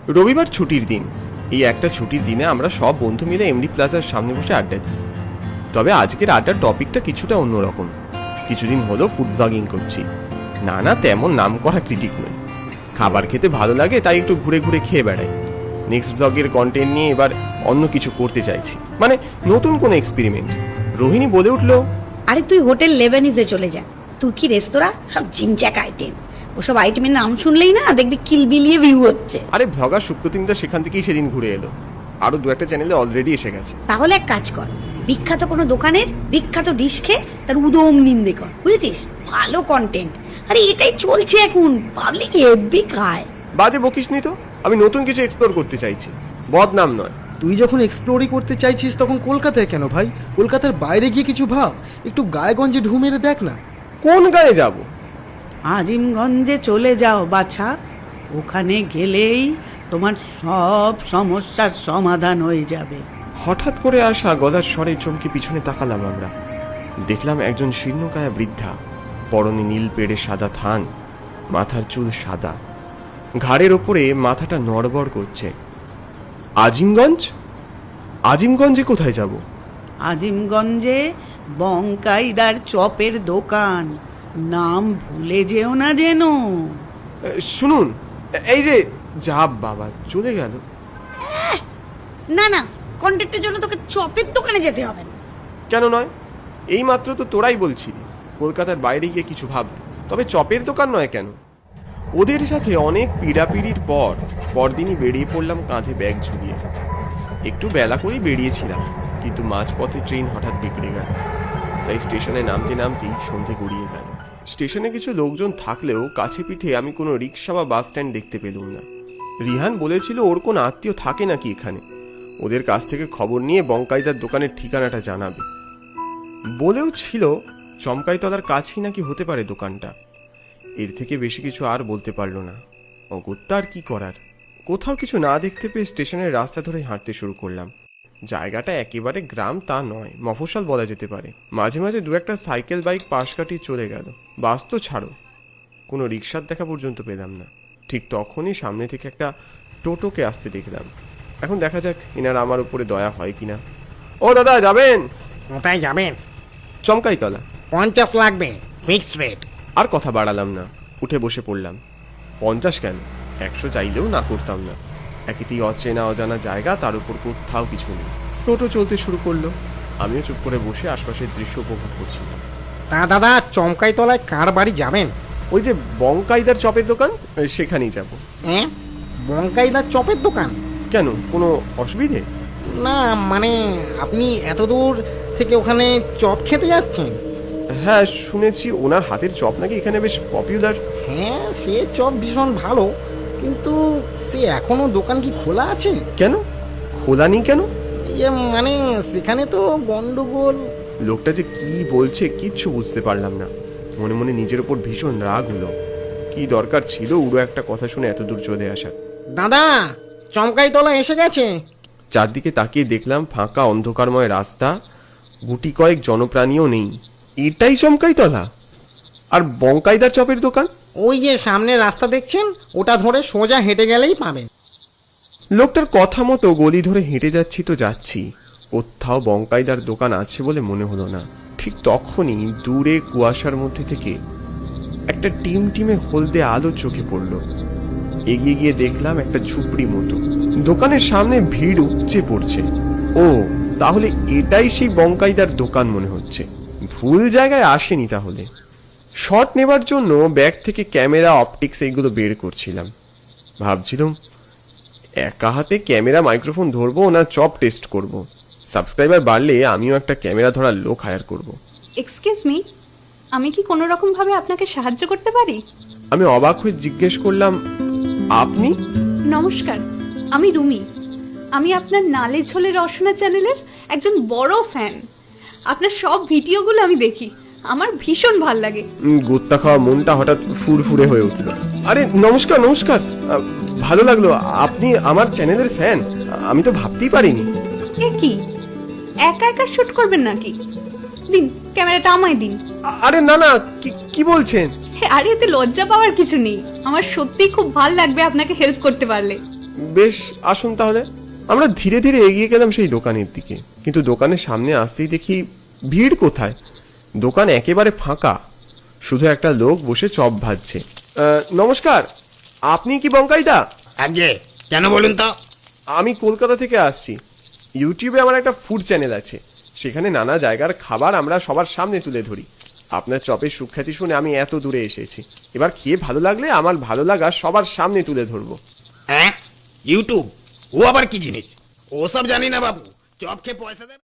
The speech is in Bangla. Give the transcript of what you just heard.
রবিবার ছুটির দিন। এই একটা ছুটির দিনে আমরা সব বন্ধু মিলে এমডি প্লাজার সামনে বসে আড্ডা দিই। তবে আজকের আড্ডার টপিকটা কিছুটা অন্যরকম। কিছুদিন হলো ফুড ব্লগিং করছি। না তেমন নাম করা ক্রিটিক নয়, খাবার খেতে ভালো লাগে তাই একটু ঘুরে ঘুরে খেয়ে বেড়াই। নেক্সট ব্লগের কন্টেন্ট নিয়ে এবার অন্য কিছু করতে চাইছি, মানে নতুন কোনো এক্সপেরিমেন্ট। রোহিণী বলে উঠলো, আরে তুই হোটেল লেবানিজে চলে যা, তুর্কি রেস্তোরাঁ, সব জিনচাক আইটেম। ওসব আইটেমের নাম শুনলেই না দেখবি কিলবিলিয়ে ভিউ হচ্ছে। আরে ভ্লগার সুপ্রতিমদা সেখান থেকেই সেদিন ঘুরে এলো, আরো দু একটা চ্যানেলে অলরেডি এসে গেছে। তাহলে এক কাজ কর, বিখ্যাত কোনো দোকানের বিখ্যাত ডিশ খেয়ে তার উদম নিন্দে কর, বুঝেছিস? ভালো কন্টেন্ট। আরে এটাই চলছে এখন, পাবলিক হেভি খায়। বাজে বকিস নি তো, আমি নতুন কিছু এক্সপ্লোর করতে চাইছি, বদনাম নয়। তুই যখন এক্সপ্লোরই করতে চাইছিস তখন কলকাতায় কেন ভাই? কলকাতার বাইরে গিয়ে কিছু ভাব, একটু গায়েগঞ্জে ঢু মেরে দেখ না। কোন গায়ে যাব? আজিমগঞ্জে চলে যাও বাছা, ওখানে গেলেই তোমার সব সমস্যার সমাধান হয়ে যাবে। হঠাৎ করে আসা গলার স্বরে চমকে পিছনে তাকালাম আমরা। দেখলাম একজন শীর্ণকায়া বৃদ্ধা, পরনে নীল পেড়ে সাদা থান, মাথার চুল সাদা, ঘাড়ের ওপরে মাথাটা নড়বড় করছে। আজিমগঞ্জ? আজিমগঞ্জে কোথায় যাব? আজিমগঞ্জে বঙ্কাইদার চপের দোকান, নাম ভুলে যেও না যেন। শুনুন, এই যে যা বাবা, চলে গেল। না না, কন্টেন্টের জন্য তোকে চপের দোকানে যেতে হবে না। কেন নয়? এই মাত্র তো তোরাই বলছিলি কলকাতার বাইরে গিয়ে কিছু ভাব, তবে চপের দোকান নয় কেন? ওদের সাথে অনেক পিড়াপিড়ির পর পরদিনই বেরিয়ে পড়লাম কাঁধে ব্যাগ ঝুলিয়ে। একটু বেলা করেই বেরিয়েছিলাম, কিন্তু মাঝপথে ট্রেন হঠাৎ বিগড়ে গেল, তাই স্টেশনে নামতে নামতেই সন্ধে গড়িয়ে গেল। স্টেশনে কিছু লোকজন থাকলেও কাছে পিঠে আমি কোনো রিক্সা বা বাস স্ট্যান্ড দেখতে পেলাম না। রিহান বলেছিল ওর কোন আত্মীয় থাকে নাকি এখানে, ওদের কাছ থেকে খবর নিয়ে বঙ্কাইদার দোকানের ঠিকানাটা জানাবে। বলেও ছিল চমকাইতলার কাছেই নাকি হতে পারে দোকানটা। এর থেকে বেশি কিছু আর বলতে পারলো না। অগত্যা আর কি করার। কোথাও কিছু না দেখতে পেয়ে স্টেশনের রাস্তা ধরে হাঁটতে শুরু করলাম। জায়গাটা একেবারে গ্রাম তা নয়, মফস্বল বলা যেতে পারে। মাঝে মাঝে দু একটা সাইকেল বাইক পাশ কাটিয়ে চলে গেল, বাস তো ছাড়ো, কোনো রিক্সার দেখা পর্যন্ত পেলাম না। ঠিক তখনই সামনে থেকে একটা টোটোকে আসতে দেখলাম। এখন দেখা যাক এনার আমার উপরে দয়া হয় কিনা। ও দাদা, যাবেন? কোথায় যাবেন? চমকাইতলা। 50 লাগবে, ফিক্সড রেট। আর কথা বাড়ালাম না, উঠে বসে পড়লাম। 50 কেন, 100 চাইলেও না করতাম না। একেতেই অচেনা অজানা জায়গা, তার উপর কোথাও কিছু নেই। টোটো চলতে শুরু করলো, আমিও চুপ করে বসে আশপাশের দৃশ্য উপভোগ করছিলাম। তা দাদা, চমকাইতলায় কার বাড়ি যাবেন? ওই যে বঙ্কাইদার চপের দোকান, সেখানেই যাব। হ্যাঁ, বঙ্কাইদার চপের দোকান? কেন, কোনো অসুবিধে? না মানে আপনি এত দূর থেকে ওখানে চপ খেতে যাচ্ছেন? হ্যাঁ, শুনেছি ওনার হাতের চপ নাকি এখানে বেশ পপুলার। হ্যাঁ, সে চপ ভীষণ ভালো, কিন্তু সে এখনো দোকান কি খোলা আছে? কেন খোলা নেই কেন? মানে সেখানে তো গন্ডগোল। লোকটা যে কি বলছে কিচ্ছু বুঝতে পারলাম না। মনে মনে নিজের ওপর ভীষণ রাগ হলো। কি দরকার ছিল উড়ো একটা কথা শুনে এত দূর চলে আসার। দাদা, চমকাইতলা এসে গেছে। চারদিকে তাকিয়ে দেখলাম ফাঁকা অন্ধকারময় রাস্তা, গুটি কয়েক জনপ্রাণীও নেই। এটাই চমকাইতলা? আর বঙ্কাইদার চপের দোকান? ওই যে সামনে রাস্তা দেখছেন, ওটা ধরে সোজা হেঁটে গেলেই পাবেন। লোকটার কথা মতো গলি ধরে হেঁটে যাচ্ছি তো যাচ্ছি, কোথাও বঙ্কাইদার দোকান আছে বলে মনে হলো না। ঠিক তখনই দূরে কুয়াশার মধ্যে থেকে একটা টিমটিমে হলদে আলো চোখে পড়ল। এগিয়ে গিয়ে দেখলাম একটা ঝুপড়ি মতো, দোকানের সামনে ভিড় উপচে পড়ছে। ও, তাহলে এটাই সেই বঙ্কাইদার দোকান মনে হচ্ছে। ভুল জায়গায় আসেনি তাহলে। শট নেবার জন্য ব্যাগ থেকে ক্যামেরা, অপটিক্স এইগুলো বের করছিলাম। ভাবছিলাম একা হাতে ক্যামেরা মাইক্রোফোন ধরবো না চপ টেস্ট করব। সাবস্ক্রাইবার বাড়লে আমিও একটা ক্যামেরা ধরার লোক হায়ার করব। এক্সকিউজ মি, আমি কি কোনো রকম ভাবে আপনাকে সাহায্য করতে পারি? আমি অবাক হয়ে জিজ্ঞেস করলাম, আপনি? নমস্কার, আমি রুমি। আমি আপনার নালে ঝোলে রসনা চ্যানেলের একজন বড় ফ্যান। আপনার সব ভিডিওগুলো আমি দেখি, আমার ভীষণ ভাল লাগে। গোত্তা খাওয়া মনটা হঠাৎ ফুরফুরে হয়ে উঠল। আরে নমস্কার নমস্কার, ভালো লাগলো, আপনি আমার চ্যানেলের ফ্যান, আমি তো ভাবতেই পারিনি। এ কি, একা একা শুট করবেন নাকি? দিন ক্যামেরাটা আমায় দিন। আরে না না, কি বলছেন? আরে এতে লজ্জা পাওয়ার কিছু নেই, আমার সত্যিই খুব ভাল লাগবে আপনাকে হেল্প করতে পারলে। বেশ, আসুন তাহলে। আমরা ধীরে ধীরে এগিয়ে গেলাম সেই দোকানের দিকে, কিন্তু দোকানের সামনে আসতেই দেখি ভিড় কোথায়। দোকান একেবারে ফাঁকা, শুধু একটা লোক বসে চপ ভাজছে। নমস্কার, আপনি কি বঙ্কাইদা? আগে কেন বলুন তো? আমি কলকাতা থেকে আসছি। ইউটিউবে আমার একটা ফুড চ্যানেল আছে, সেখানে নানা জায়গার খাবার আমরা সবার সামনে তুলে ধরি। আপনার চপের সুখ্যাতি শুনে আমি এত দূরে এসেছি। এবার খেয়ে ভালো লাগলে আমার ভালো লাগা সবার সামনে তুলে ধরবো। হ্যাঁ, ইউটিউব ও আবার কি জিনিস? ওসব জানি না বাবু, চপ খেয়ে পয়সা দেবে।